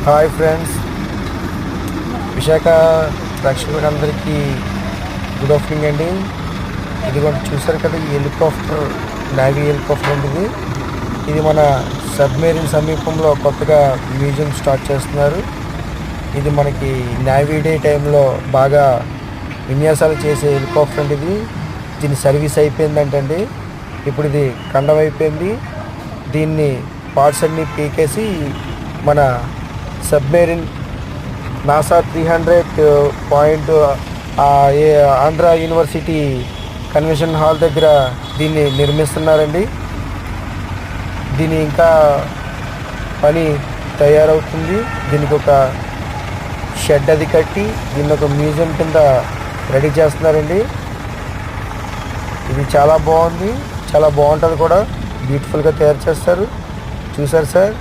Hi friends, Visakha ప్రేక్షకులందరికీ good afternoon అండి. ఇదిగోండి, చూసారు కదా ఈ హెలికాప్టర్, నేవీ హెలికాప్టర్ ఉంటుంది. ఇది మన సబ్మెరీన్ సమీపంలో కొత్తగా మ్యూజియం స్టార్ట్ చేస్తున్నారు. ఇది మనకి నేవీ డే టైంలో బాగా విన్యాసాలు చేసే హెలికాప్టర్ అండి. దీని సర్వీస్ అయిపోయిందంటండి. ఇప్పుడు ఇది కండం అయిపోయింది. దీన్ని పార్ట్స్ అన్నీ పీకేసి మన submarine NASA 300 Andhra university convention hall దగ్గర దీన్ని నిర్మిస్తున్నారండి. దీని ఇంకా పని తయారవుతుంది. దీనికి ఒక షెడ్ అది కట్టి దీన్ని ఒక మ్యూజియం కింద రెడీ చేస్తున్నారండి. ఇది చాలా బాగుంది, చాలా బాగుంటుంది కూడా. బ్యూటిఫుల్గా తయారు చేస్తారు. చూసారు సార్.